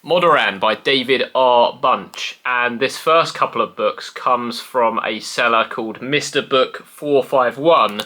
Modoran by David R. Bunch, and this first couple of books comes from a seller called Mr. Book 451,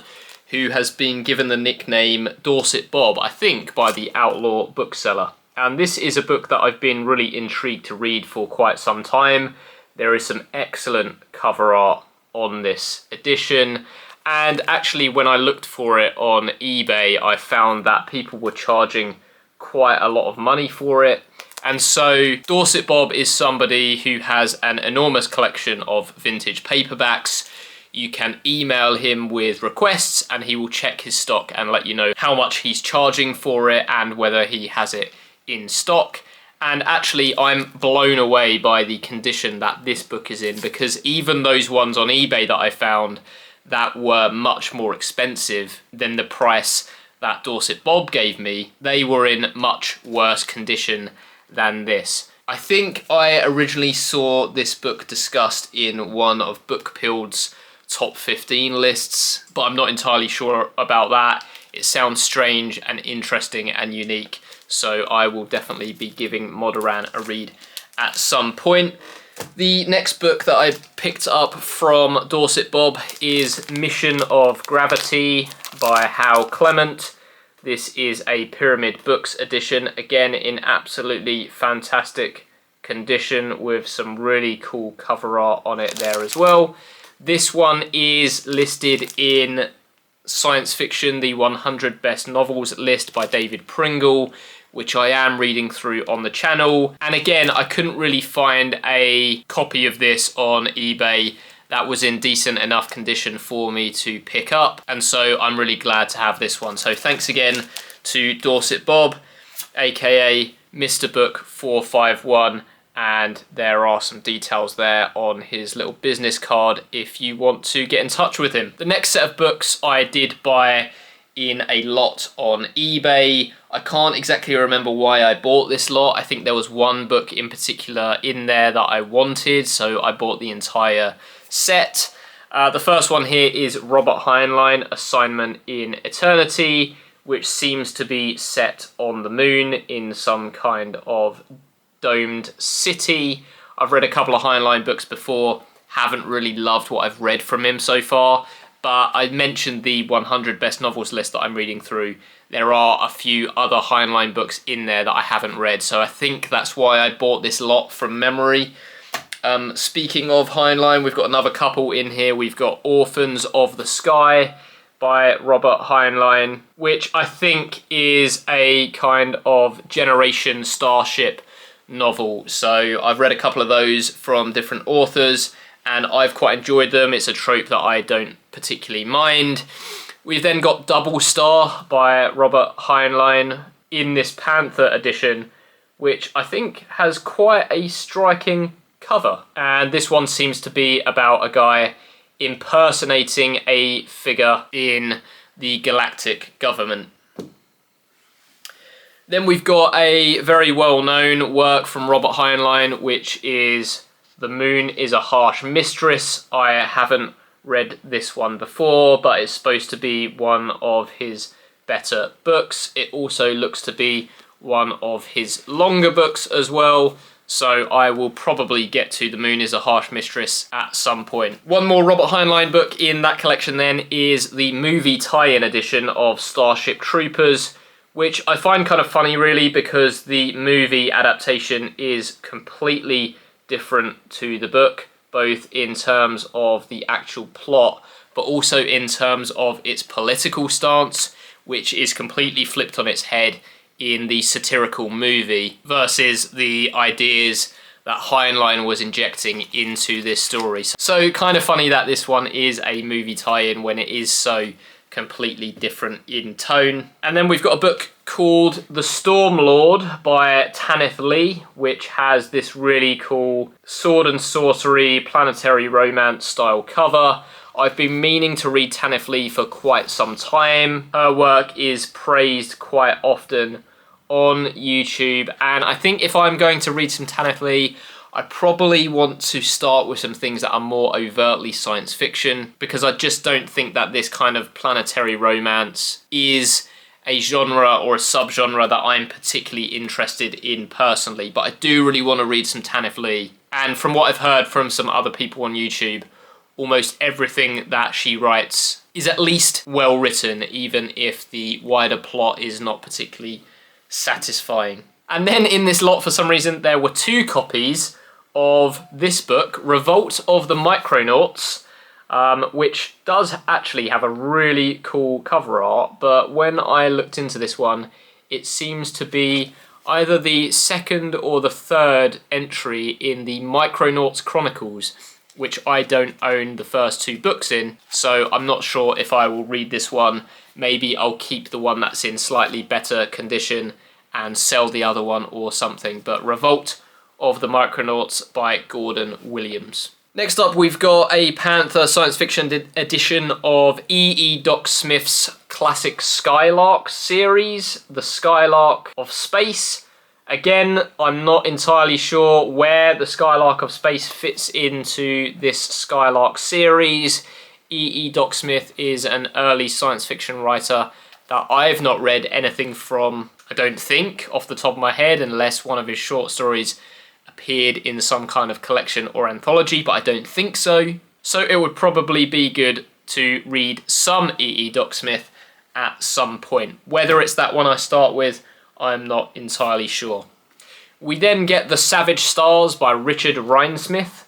who has been given the nickname Dorset Bob, I think, by the Outlaw bookseller. And this is a book that I've been really intrigued to read for quite some time. There is some excellent cover art on this edition, and actually when I looked for it on eBay, I found that people were charging quite a lot of money for it. And so Dorset Bob is somebody who has an enormous collection of vintage paperbacks. You can email him with requests and he will check his stock and let you know how much he's charging for it and whether he has it in stock. And actually I'm blown away by the condition that this book is in, because even those ones on eBay that I found that were much more expensive than the price that Dorset Bob gave me, they were in much worse condition than this. I think I originally saw this book discussed in one of Bookpild's top 15 lists, but I'm not entirely sure about that. It sounds strange and interesting and unique, so I will definitely be giving Modoran a read at some point. The next book that I picked up from Dorset Bob is Mission of Gravity by Hal Clement. This is a Pyramid Books edition, again in absolutely fantastic condition with some really cool cover art on it there as well. This one is listed in Science Fiction, the 100 Best Novels list by David Pringle, which I am reading through on the channel. And again, I couldn't really find a copy of this on eBay that was in decent enough condition for me to pick up, and so I'm really glad to have this one. So thanks again to Dorset Bob, aka Mr. Book 451, and there are some details there on his little business card if you want to get in touch with him. The next set of books I did buy in a lot on eBay. I can't exactly remember why I bought this lot. I think there was one book in particular in there that I wanted, so I bought the entire set. The first one here is Robert Heinlein, Assignment in Eternity, which seems to be set on the moon in some kind of domed city. I've read a couple of Heinlein books before, haven't really loved what I've read from him so far, but I mentioned the 100 Best Novels list that I'm reading through. There are a few other Heinlein books in there that I haven't read, so I think that's why I bought this lot from memory. Speaking of Heinlein, we've got another couple in here. We've got Orphans of the Sky by Robert Heinlein, which I think is a kind of Generation Starship novel. So I've read a couple of those from different authors and I've quite enjoyed them. It's a trope that I don't particularly mind. We've then got Double Star by Robert Heinlein in this Panther edition, which I think has quite a striking cover. And this one seems to be about a guy impersonating a figure in the galactic government. Then we've got a very well-known work from Robert Heinlein, which is The Moon is a Harsh Mistress. I haven't read this one before, but it's supposed to be one of his better books. It also looks to be one of his longer books as well, so I will probably get to The Moon is a Harsh Mistress at some point. One more Robert Heinlein book in that collection then is the movie tie-in edition of Starship Troopers, which I find kind of funny really, because the movie adaptation is completely different to the book, both in terms of the actual plot, but also in terms of its political stance, which is completely flipped on its head in the satirical movie versus the ideas that Heinlein was injecting into this story. So kind of funny that this one is a movie tie-in when it is so completely different in tone. And then we've got a book called The Storm Lord by Tanith Lee, which has this really cool sword and sorcery, planetary romance style cover. I've been meaning to read Tanith Lee for quite some time. Her work is praised quite often on YouTube, and I think if I'm going to read some Tanith Lee, I probably want to start with some things that are more overtly science fiction, because I just don't think that this kind of planetary romance is a genre or a subgenre that I'm particularly interested in personally, but I do really want to read some Tanith Lee. And from what I've heard from some other people on YouTube, almost everything that she writes is at least well written, even if the wider plot is not particularly satisfying. And then in this lot, for some reason, there were 2 copies of this book, Revolt of the Micronauts, which does actually have a really cool cover art, but when I looked into this one, it seems to be either the 2nd or the 3rd entry in the Micronauts Chronicles, which I don't own the first 2 books in, so I'm not sure if I will read this one. Maybe I'll keep the one that's in slightly better condition and sell the other one or something, but Revolt of the Micronauts by Gordon Williams. Next up, we've got a Panther science fiction edition of E. Doc Smith's classic Skylark series, The Skylark of Space. Again, I'm not entirely sure where the Skylark of Space fits into this Skylark series. E. Doc Smith is an early science fiction writer that I've not read anything from, I don't think, off the top of my head, unless one of his short stories appeared in some kind of collection or anthology, but I don't think so. So it would probably be good to read some E. Doc Smith at some point. Whether it's that one I start with, I'm not entirely sure. We then get The Savage Stars by Richard Rhinesmith,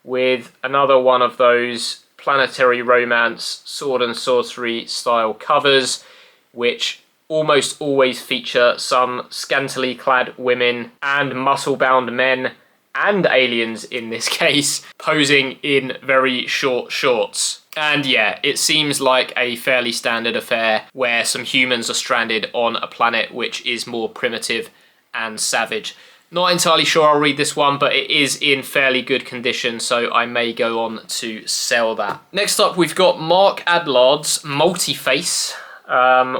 with another one of those planetary romance, sword and sorcery style covers, which almost always feature some scantily clad women and muscle-bound men, and aliens in this case, posing in very short shorts. And yeah, it seems like a fairly standard affair where some humans are stranded on a planet which is more primitive and savage. Not entirely sure I'll read this one, but it is in fairly good condition, so I may go on to sell that. Next up, we've got Mark Adlard's Multiface,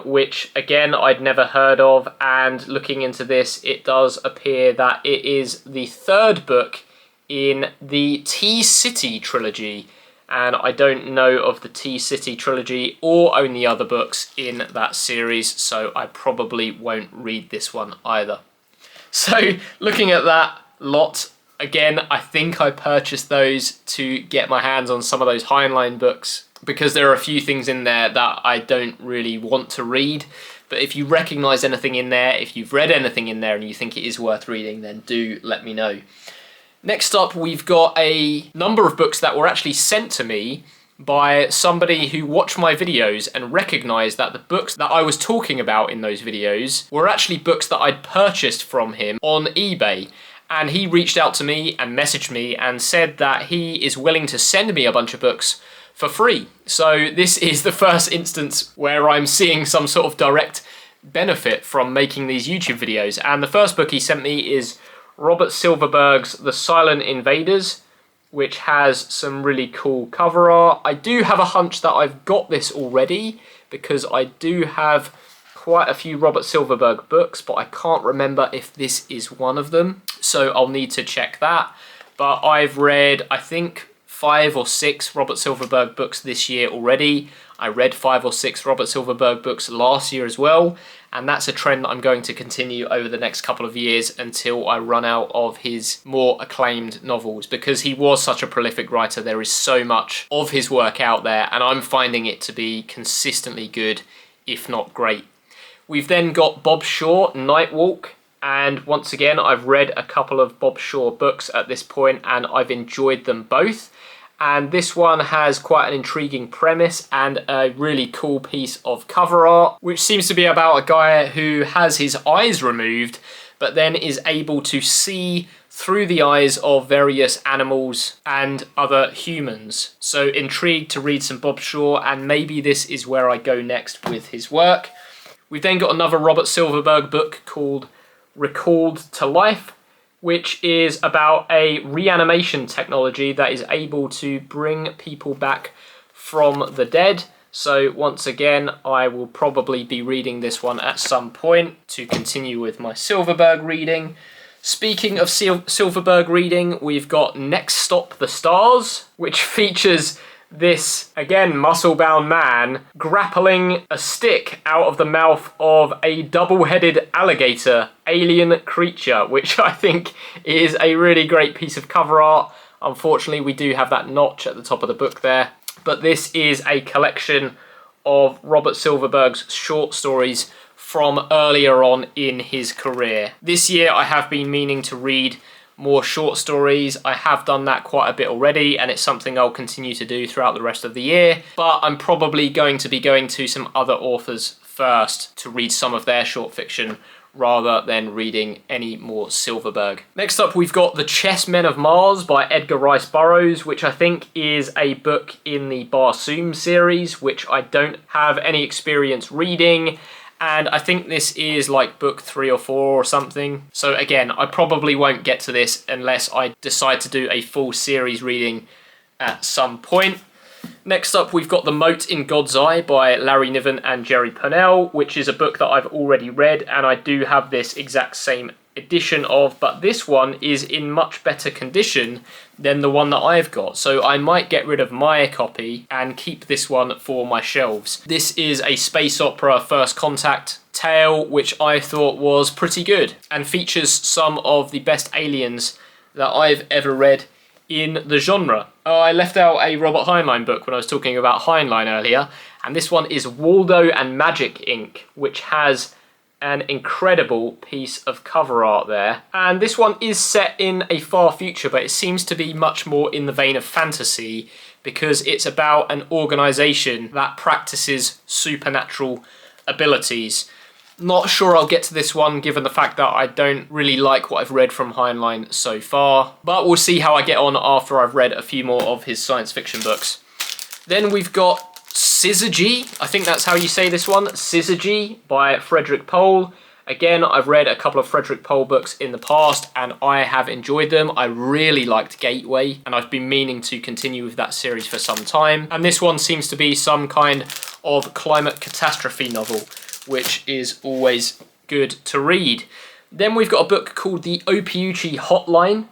which again I'd never heard of, and looking into this, it does appear that it is the 3rd book in the T-City trilogy, and I don't know of the T-City trilogy or own the other books in that series, so I probably won't read this one either. So looking at that lot, again, I think I purchased those to get my hands on some of those Heinlein books, because there are a few things in there that I don't really want to read. But if you recognise anything in there, if you've read anything in there and you think it is worth reading, then do let me know. Next up, we've got a number of books that were actually sent to me by somebody who watched my videos and recognised that the books that I was talking about in those videos were actually books that I'd purchased from him on eBay. And he reached out to me and messaged me and said that he is willing to send me a bunch of books for free. So this is the first instance where I'm seeing some sort of direct benefit from making these YouTube videos. And the first book he sent me is Robert Silverberg's The Silent Invaders, which has some really cool cover art. I do have a hunch that I've got this already, because I do have quite a few Robert Silverberg books, but I can't remember if this is one of them, so I'll need to check that. But I've read, I think, 5 or 6 Robert Silverberg books this year already. I read 5 or 6 Robert Silverberg books last year as well, and that's a trend that I'm going to continue over the next couple of years until I run out of his more acclaimed novels, because he was such a prolific writer. There is so much of his work out there, and I'm finding it to be consistently good, if not great. We've then got Bob Shaw, Nightwalk, and once again, I've read a couple of Bob Shaw books at this point, and I've enjoyed them both. And this one has quite an intriguing premise and a really cool piece of cover art, which seems to be about a guy who has his eyes removed, but then is able to see through the eyes of various animals and other humans. So intrigued to read some Bob Shaw, and maybe this is where I go next with his work. We've then got another Robert Silverberg book called Recalled to Life, which is about a reanimation technology that is able to bring people back from the dead. So once again, I will probably be reading this one at some point to continue with my Silverberg reading. Speaking of Silverberg reading, we've got Next Stop the Stars, which features this, again, muscle-bound man grappling a stick out of the mouth of a double-headed alligator alien creature, which I think is a really great piece of cover art. Unfortunately, we do have that notch at the top of the book there. But this is a collection of Robert Silverberg's short stories from earlier on in his career. This year, I have been meaning to read more short stories. I have done that quite a bit already, and it's something I'll continue to do throughout the rest of the year, but I'm probably going to be going to some other authors first to read some of their short fiction rather than reading any more Silverberg. Next up, we've got The Chessmen of Mars by Edgar Rice Burroughs, which I think is a book in the Barsoom series, which I don't have any experience reading. And I think this is like book 3 or 4 or something. So again, I probably won't get to this unless I decide to do a full series reading at some point. Next up, we've got The Moat in God's Eye by Larry Niven and Jerry Pournelle, which is a book that I've already read, and I do have this exact same edition of, but this one is in much better condition than the one that I've got, so I might get rid of my copy and keep this one for my shelves. This is a space opera first contact tale, which I thought was pretty good and features some of the best aliens that I've ever read in the genre. I left out a Robert Heinlein book when I was talking about Heinlein earlier, and this one is Waldo and Magic Inc., which has an incredible piece of cover art there. And this one is set in a far future, but it seems to be much more in the vein of fantasy because it's about an organisation that practices supernatural abilities. Not sure I'll get to this one given the fact that I don't really like what I've read from Heinlein so far, but we'll see how I get on after I've read a few more of his science fiction books. Then we've got Syzygy, I think that's how you say this one, Syzygy by Frederik Pohl. Again, I've read a couple of Frederik Pohl books in the past and I have enjoyed them. I really liked Gateway and I've been meaning to continue with that series for some time. And this one seems to be some kind of climate catastrophe novel, which is always good to read. Then we've got a book called The Ophiuchi Hotline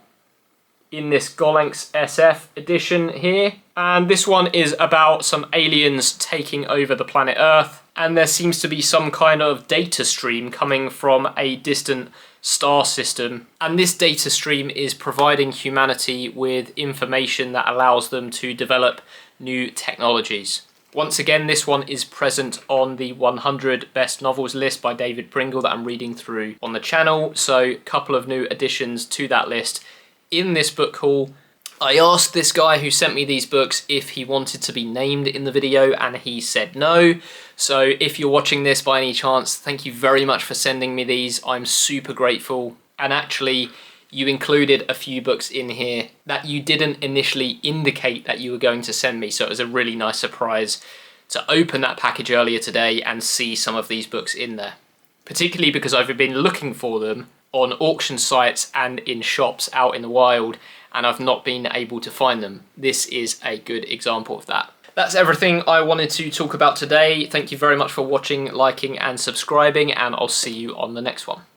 in this Gollancz SF edition here. And this one is about some aliens taking over the planet Earth. And there seems to be some kind of data stream coming from a distant star system. And this data stream is providing humanity with information that allows them to develop new technologies. Once again, this one is present on the 100 best novels list by David Pringle that I'm reading through on the channel. So a couple of new additions to that list in this book haul. I asked this guy who sent me these books if he wanted to be named in the video and he said no. So if you're watching this by any chance, thank you very much for sending me these. I'm super grateful. And actually, you included a few books in here that you didn't initially indicate that you were going to send me. So it was a really nice surprise to open that package earlier today and see some of these books in there. Particularly because I've been looking for them on auction sites and in shops out in the wild, and I've not been able to find them. This is a good example of that. That's everything I wanted to talk about today. Thank you very much for watching, liking and subscribing, and I'll see you on the next one.